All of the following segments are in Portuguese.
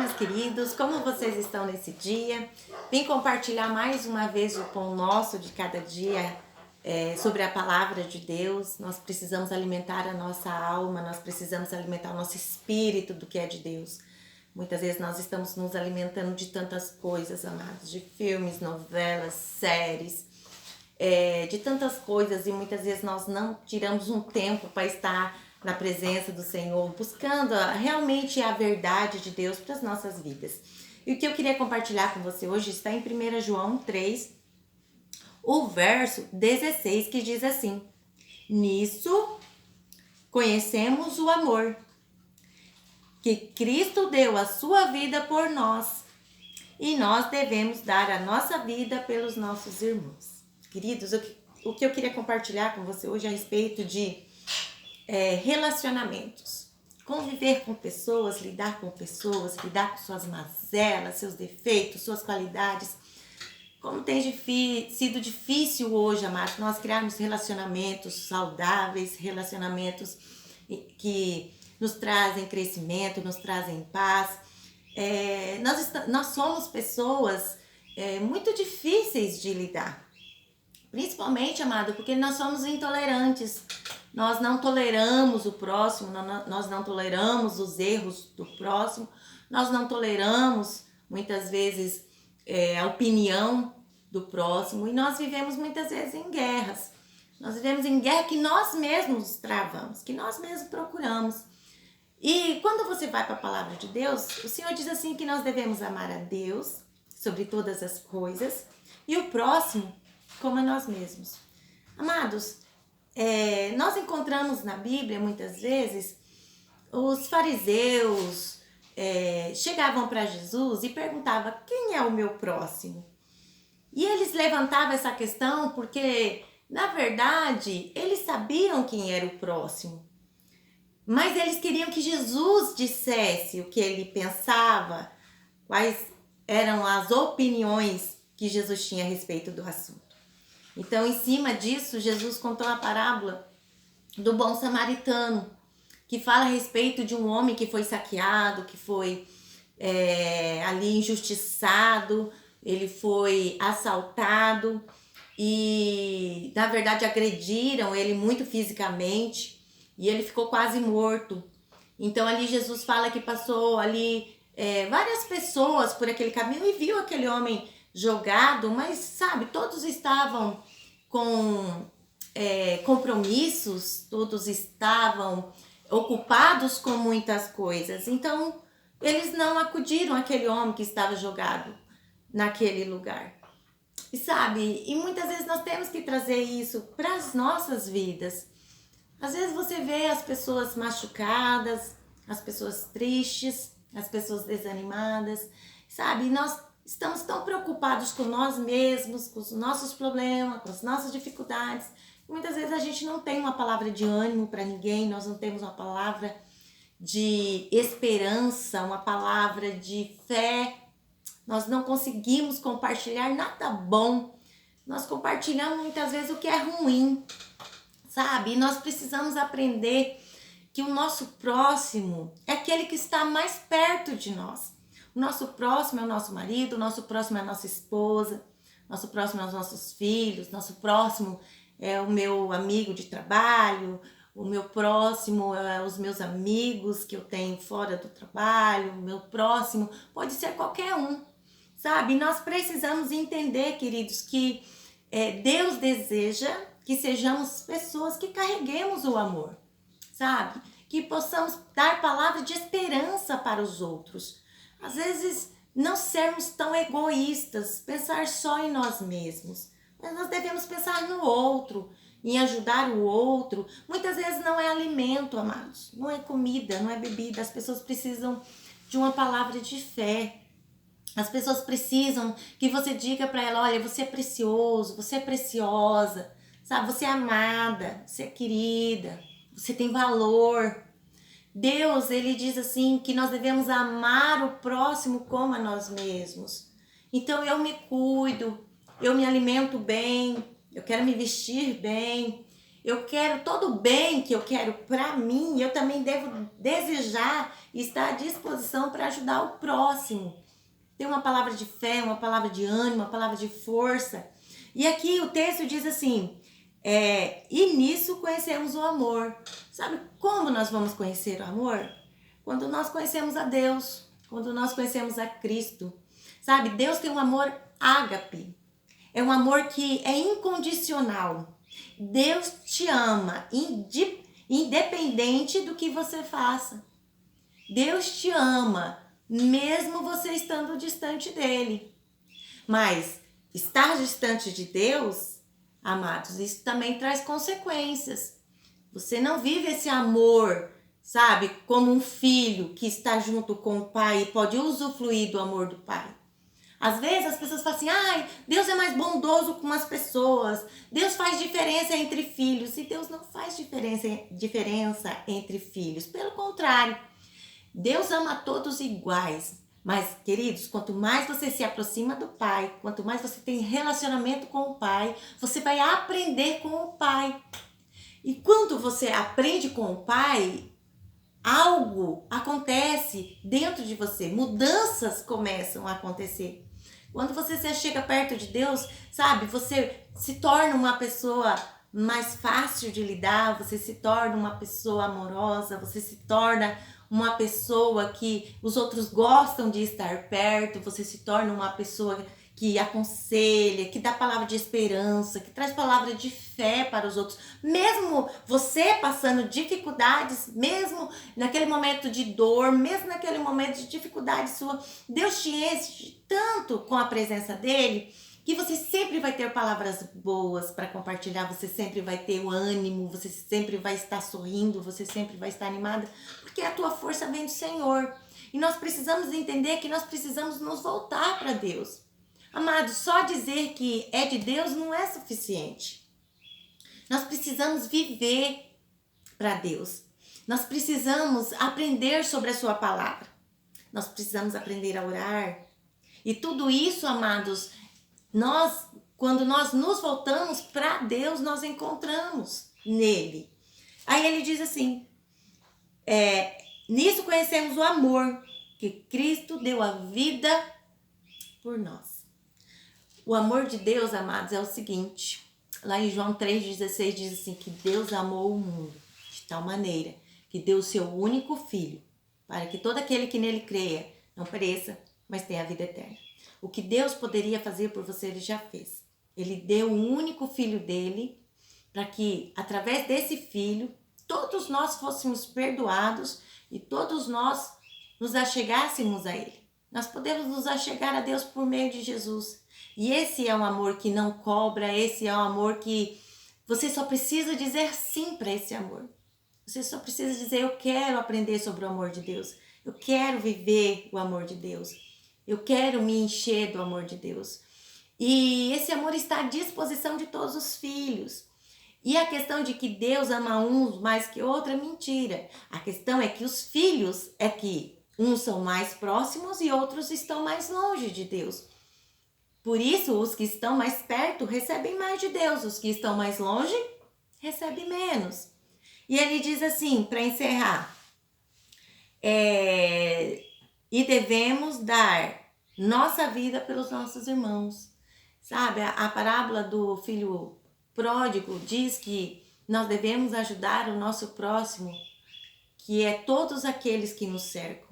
meus queridos, como vocês estão nesse dia? Vim compartilhar mais uma vez o pão nosso de cada dia sobre a palavra de Deus. Nós precisamos alimentar a nossa alma, nós precisamos alimentar o nosso espírito do que é de Deus. Muitas vezes nós estamos nos alimentando de tantas coisas, amados, de filmes, novelas, séries, de tantas coisas, e muitas vezes nós não tiramos um tempo para estar na presença do Senhor, buscando realmente a verdade de Deus para as nossas vidas. E o que eu queria compartilhar com você hoje está em 1 João 3, o verso 16, que diz assim: nisso conhecemos o amor, que Cristo deu a sua vida por nós, e nós devemos dar a nossa vida pelos nossos irmãos. Queridos, o que eu queria compartilhar com você hoje é a respeito de relacionamentos. Conviver com pessoas, lidar com suas mazelas, seus defeitos, suas qualidades. Como tem sido difícil hoje, amados, nós criarmos relacionamentos saudáveis, relacionamentos que nos trazem crescimento, nos trazem paz. Nós somos pessoas muito difíceis de lidar. Principalmente, amado, porque nós somos intolerantes. Nós não toleramos o próximo, nós não toleramos os erros do próximo, nós não toleramos, muitas vezes, a opinião do próximo, e nós vivemos muitas vezes em guerras. Nós vivemos em guerra que nós mesmos travamos, que nós mesmos procuramos. E quando você vai para a palavra de Deus, o Senhor diz assim que nós devemos amar a Deus sobre todas as coisas e o próximo como a nós mesmos. Amados, nós encontramos na Bíblia, muitas vezes, os fariseus chegavam para Jesus e perguntavam: quem é o meu próximo? E eles levantavam essa questão porque, na verdade, eles sabiam quem era o próximo. Mas eles queriam que Jesus dissesse o que ele pensava, quais eram as opiniões que Jesus tinha a respeito do assunto. Então, em cima disso, Jesus contou a parábola do bom samaritano, que fala a respeito de um homem que foi saqueado, que foi ali injustiçado, ele foi assaltado e, na verdade, agrediram ele muito fisicamente e ele ficou quase morto. Então, ali Jesus fala que passou ali várias pessoas por aquele caminho e viu aquele homem jogado, mas sabe, todos estavam com compromissos, todos estavam ocupados com muitas coisas, então eles não acudiram àquele homem que estava jogado naquele lugar. E sabe, e muitas vezes nós temos que trazer isso para as nossas vidas. Às vezes você vê as pessoas machucadas, as pessoas tristes, as pessoas desanimadas, sabe, e nós estamos tão preocupados com nós mesmos, com os nossos problemas, com as nossas dificuldades. Muitas vezes a gente não tem uma palavra de ânimo para ninguém, nós não temos uma palavra de esperança, uma palavra de fé. Nós não conseguimos compartilhar nada bom. Nós compartilhamos muitas vezes o que é ruim, sabe? E nós precisamos aprender que o nosso próximo é aquele que está mais perto de nós. O nosso próximo é o nosso marido, o nosso próximo é a nossa esposa, nosso próximo é os nossos filhos, nosso próximo é o meu amigo de trabalho, o meu próximo é os meus amigos que eu tenho fora do trabalho, o meu próximo pode ser qualquer um, sabe? E nós precisamos entender, queridos, que Deus deseja que sejamos pessoas que carreguemos o amor, sabe? Que possamos dar palavra de esperança para os outros. Às vezes, não sermos tão egoístas, pensar só em nós mesmos. Mas nós devemos pensar no outro, em ajudar o outro. Muitas vezes não é alimento, amados. Não é comida, não é bebida. As pessoas precisam de uma palavra de fé. As pessoas precisam que você diga para ela: olha, você é precioso, você é preciosa. Sabe, você é amada, você é querida, você tem valor. Deus, ele diz assim que nós devemos amar o próximo como a nós mesmos. Então eu me cuido, eu me alimento bem, eu quero me vestir bem, eu quero todo o bem que eu quero para mim, eu também devo desejar e está à disposição para ajudar o próximo. Tem uma palavra de fé, uma palavra de ânimo, uma palavra de força. E aqui o texto diz assim, e nisso conhecemos o amor. Sabe como nós vamos conhecer o amor? Quando nós conhecemos a Deus, quando nós conhecemos a Cristo. Sabe, Deus tem um amor ágape. É um amor que é incondicional. Deus te ama, independente do que você faça. Deus te ama, mesmo você estando distante dele. Mas estar distante de Deus, amados, isso também traz consequências. Você não vive esse amor, sabe, como um filho que está junto com o pai e pode usufruir do amor do pai. Às vezes as pessoas falam assim, Deus é mais bondoso com as pessoas, Deus faz diferença entre filhos. E Deus não faz diferença entre filhos, pelo contrário, Deus ama todos iguais. Mas, queridos, quanto mais você se aproxima do Pai, quanto mais você tem relacionamento com o Pai, você vai aprender com o Pai. E quando você aprende com o Pai, algo acontece dentro de você, mudanças começam a acontecer. Quando você se chega perto de Deus, sabe, você se torna uma pessoa mais fácil de lidar, você se torna uma pessoa amorosa, você se torna uma pessoa que os outros gostam de estar perto, você se torna uma pessoa que aconselha, que dá palavra de esperança, que traz palavra de fé para os outros. Mesmo você passando dificuldades, mesmo naquele momento de dor, mesmo naquele momento de dificuldade sua, Deus te enche tanto com a presença dele, que você sempre vai ter palavras boas para compartilhar, você sempre vai ter o ânimo, você sempre vai estar sorrindo, você sempre vai estar animada, porque a tua força vem do Senhor. E nós precisamos entender que nós precisamos nos voltar para Deus. Amado, só dizer que é de Deus não é suficiente. Nós precisamos viver para Deus. Nós precisamos aprender sobre a sua palavra. Nós precisamos aprender a orar. E tudo isso, amados, quando nós nos voltamos para Deus, nós encontramos nele. Aí ele diz assim, nisso conhecemos o amor, que Cristo deu a vida por nós. O amor de Deus, amados, é o seguinte, lá em João 3,16 diz assim, que Deus amou o mundo de tal maneira que deu o seu único filho, para que todo aquele que nele creia não pereça, mas tenha a vida eterna. O que Deus poderia fazer por você, ele já fez. Ele deu o único filho dele, para que através desse filho, todos nós fôssemos perdoados e todos nós nos achegássemos a ele. Nós podemos nos achegar a Deus por meio de Jesus. E esse é um amor que não cobra, esse é um amor que você só precisa dizer sim para esse amor. Você só precisa dizer, eu quero aprender sobre o amor de Deus. Eu quero viver o amor de Deus. Eu quero me encher do amor de Deus. E esse amor está à disposição de todos os filhos. E a questão de que Deus ama uns mais que outros é mentira. A questão é que os filhos é que uns são mais próximos e outros estão mais longe de Deus. Por isso, os que estão mais perto recebem mais de Deus, os que estão mais longe recebem menos. E ele diz assim, para encerrar, e devemos dar nossa vida pelos nossos irmãos. Sabe, a parábola do filho pródigo diz que nós devemos ajudar o nosso próximo, que é todos aqueles que nos cercam.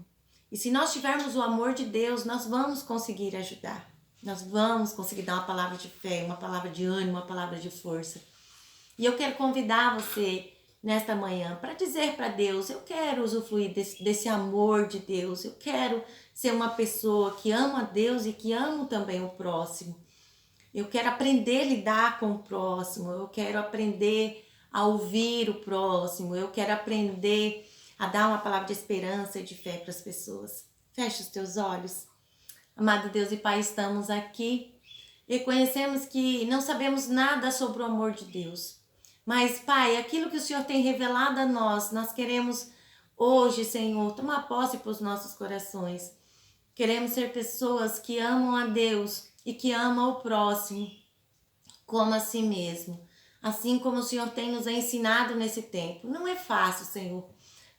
E se nós tivermos o amor de Deus, nós vamos conseguir ajudar. Nós vamos conseguir dar uma palavra de fé, uma palavra de ânimo, uma palavra de força. E eu quero convidar você nesta manhã para dizer para Deus, eu quero usufruir desse amor de Deus, eu quero ser uma pessoa que ama a Deus e que amo também o próximo. Eu quero aprender a lidar com o próximo, eu quero aprender a ouvir o próximo, eu quero aprender a dar uma palavra de esperança e de fé para as pessoas. Feche os teus olhos. Amado Deus e Pai, estamos aqui e reconhecemos que não sabemos nada sobre o amor de Deus. Mas, Pai, aquilo que o Senhor tem revelado a nós queremos hoje, Senhor, tomar posse para os nossos corações. Queremos ser pessoas que amam a Deus e que amam o próximo como a si mesmo. Assim como o Senhor tem nos ensinado nesse tempo. Não é fácil, Senhor.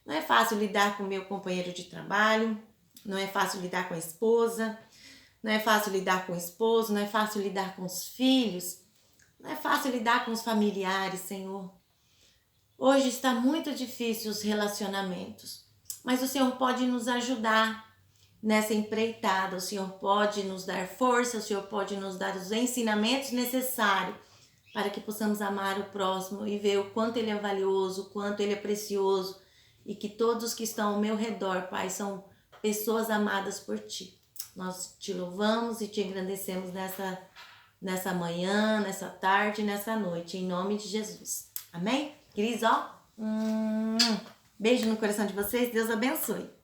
Não é fácil lidar com o meu companheiro de trabalho, não é fácil lidar com a esposa, não é fácil lidar com o esposo, não é fácil lidar com os filhos, não é fácil lidar com os familiares, Senhor. Hoje está muito difícil os relacionamentos, mas o Senhor pode nos ajudar nessa empreitada, o Senhor pode nos dar força, o Senhor pode nos dar os ensinamentos necessários para que possamos amar o próximo e ver o quanto ele é valioso, o quanto ele é precioso e que todos que estão ao meu redor, Pai, são pessoas amadas por Ti. Nós Te louvamos e Te engrandecemos nessa manhã, nessa tarde, nessa noite, em nome de Jesus. Amém? Cris, ó, beijo no coração de vocês, Deus abençoe.